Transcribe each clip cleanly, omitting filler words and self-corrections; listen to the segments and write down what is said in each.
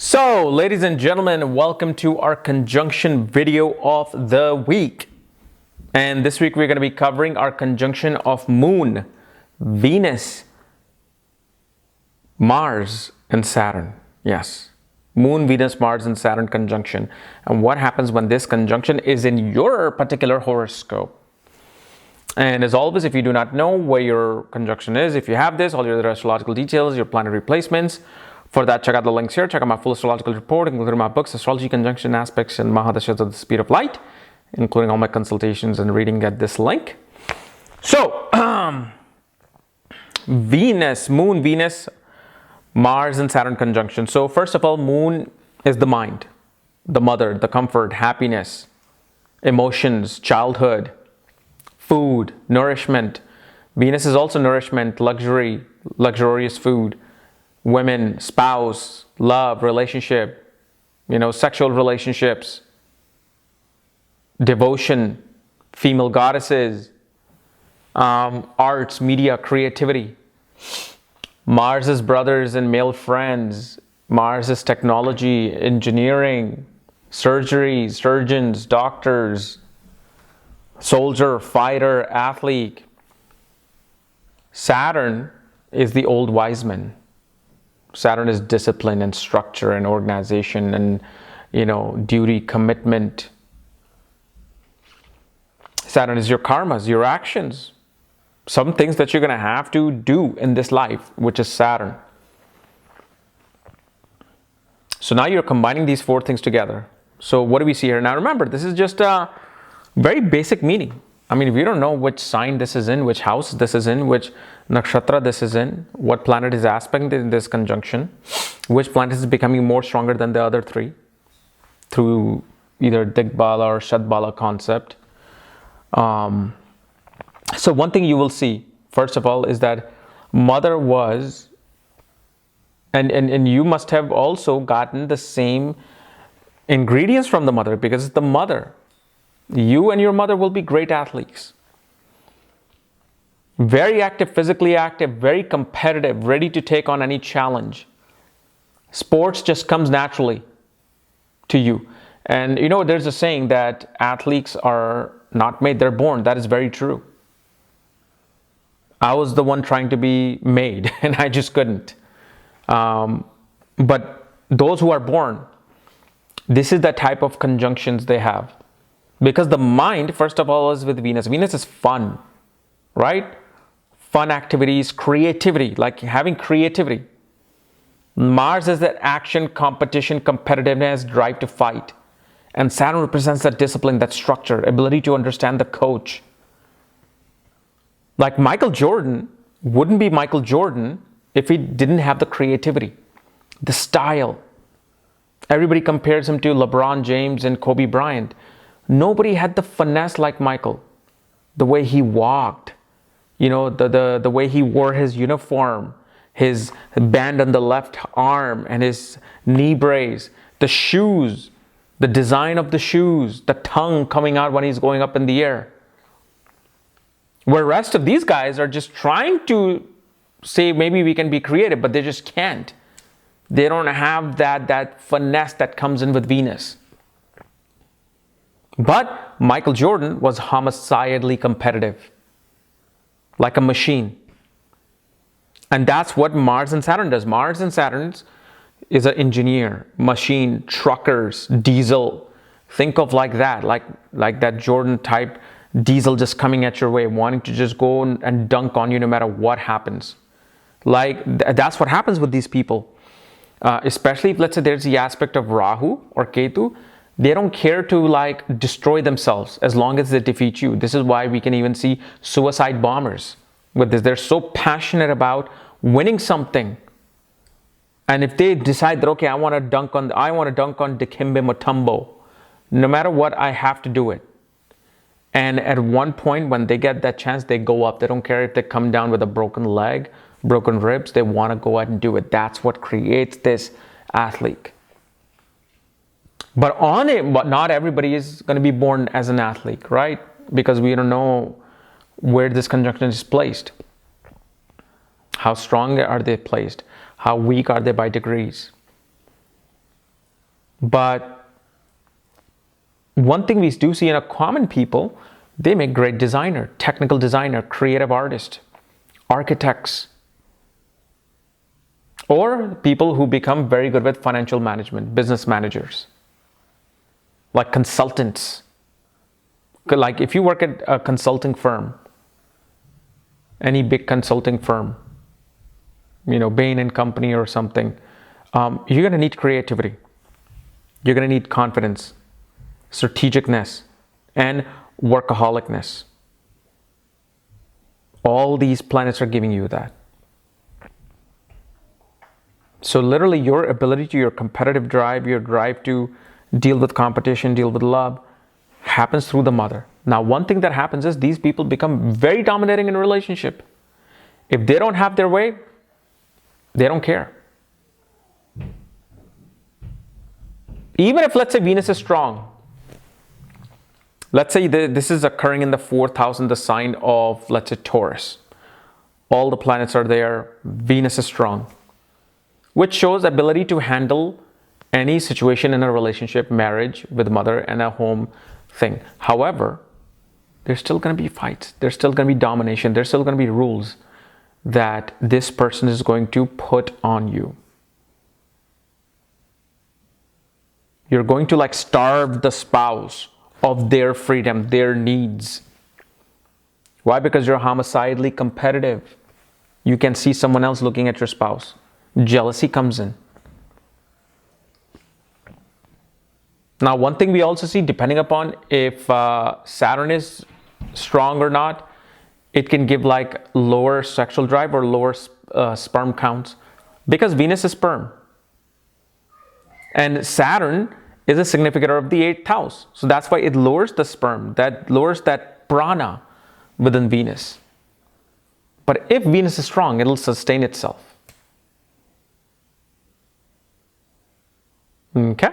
So, ladies and gentlemen, welcome to our conjunction video of the week. And this week we're going to be covering our conjunction of Moon, Venus, Mars, and Saturn. Yes, Moon, Venus, Mars, and Saturn conjunction. And what happens when this conjunction is in your particular horoscope. And as always, if you do not know where your conjunction is, if you have this, all your other astrological details, your planetary placements, for that, check out the links here. Check out my full astrological report, including my books, Astrology, Conjunction Aspects, and Mahadashas of the Speed of Light, including all my consultations and reading at this link. So, Venus, Moon, Venus, Mars, and Saturn conjunction. So, first of all, Moon is the mind, the mother, the comfort, happiness, emotions, childhood, food, nourishment. Venus is also nourishment, luxury, luxurious food. Women, spouse, love, relationship, sexual relationships, devotion, female goddesses, arts, media, creativity. Mars is brothers and male friends. Mars is technology, engineering, surgery, surgeons, doctors, soldier, fighter, athlete. Saturn is the old wise man. Saturn is discipline and structure and organization and, duty, commitment. Saturn is your karmas, your actions. Some things that you're going to have to do in this life, which is Saturn. So now you're combining these four things together. So what do we see here? Now remember, this is just a very basic meaning. I mean, if you don't know which sign this is in, which house this is in, which nakshatra this is in, what planet is aspect in this conjunction, which planet is becoming more stronger than the other three through either Digbala or Shadbala concept. So one thing you will see, first of all, is that mother was, and you must have also gotten the same ingredients from the mother because it's the mother. You and your mother will be great athletes. Very active, physically active, very competitive, ready to take on any challenge. Sports just comes naturally to you. And there's a saying that athletes are not made, they're born. That is very true. I was the one trying to be made and I just couldn't. But those who are born, this is the type of conjunctions they have. Because the mind, first of all, is with Venus. Venus is fun, right? Fun activities, creativity, like having creativity. Mars is that action, competition, competitiveness, drive to fight. And Saturn represents that discipline, that structure, ability to understand the coach. Like Michael Jordan wouldn't be Michael Jordan if he didn't have the creativity, the style. Everybody compares him to LeBron James and Kobe Bryant. Nobody had the finesse like Michael. The way he walked, the way he wore his uniform, his band on the left arm and his knee brace, the shoes, the design of the shoes, the tongue coming out when he's going up in the air. Where the rest of these guys are just trying to say maybe we can be creative, but they just can't. They don't have that finesse that comes in with Venus. But Michael Jordan was homicidally competitive, like a machine. And that's what Mars and Saturn does. Mars and Saturn is an engineer, machine, truckers, diesel. Think of like that, like that Jordan type diesel just coming at your way, wanting to just go and dunk on you no matter what happens. That's what happens with these people. Especially if, let's say, there's the aspect of Rahu or Ketu. They don't care to destroy themselves as long as they defeat you. This is why we can even see suicide bombers with this. They're so passionate about winning something. And if they decide that, okay, I want to dunk on Dikembe Mutombo, no matter what, I have to do it. And at one point when they get that chance, they go up. They don't care if they come down with a broken leg, broken ribs. They want to go out and do it. That's what creates this athlete. But not everybody is going to be born as an athlete, right? Because we don't know where this conjunction is placed. How strong are they placed? How weak are they by degrees? But one thing we do see in a common people, they make great designer, technical designer, creative artist, architects, or people who become very good with financial management, business managers, like consultants. Like if you work at a consulting firm, any big consulting firm, Bain and Company or something, you're going to need creativity. You're going to need confidence, strategicness, and workaholicness. All these planets are giving you that. So literally your ability to, your competitive drive, your drive to deal with competition, deal with love, happens through the mother. Now, one thing that happens is these people become very dominating in a relationship. If they don't have their way, they don't care. Even if, let's say, Venus is strong, let's say this is occurring in the 4th house in the sign of, let's say, Taurus. All the planets are there, Venus is strong, which shows ability to handle any situation in a relationship, marriage, with mother, and a home thing. However, there's still going to be fights. There's still going to be domination. There's still going to be rules that this person is going to put on you. You're going to like starve the spouse of their freedom, their needs. Why? Because you're homicidally competitive. You can see someone else looking at your spouse. Jealousy comes in. Now, one thing we also see, depending upon if Saturn is strong or not, it can give like lower sexual drive or lower sperm counts, because Venus is sperm. And Saturn is a significator of the 8th house. So that's why it lowers the sperm, that lowers that prana within Venus. But if Venus is strong, it'll sustain itself. Okay.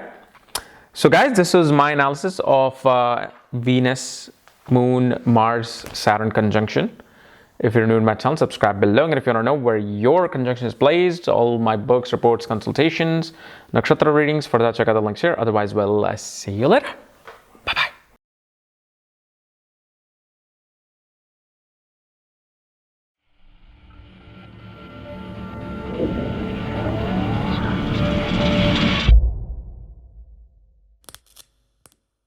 So guys, this was my analysis of Venus, Moon, Mars, Saturn conjunction. If you're new to my channel, subscribe below. And if you want to know where your conjunction is placed, all my books, reports, consultations, nakshatra readings, for that, check out the links here. Otherwise, we'll see you later.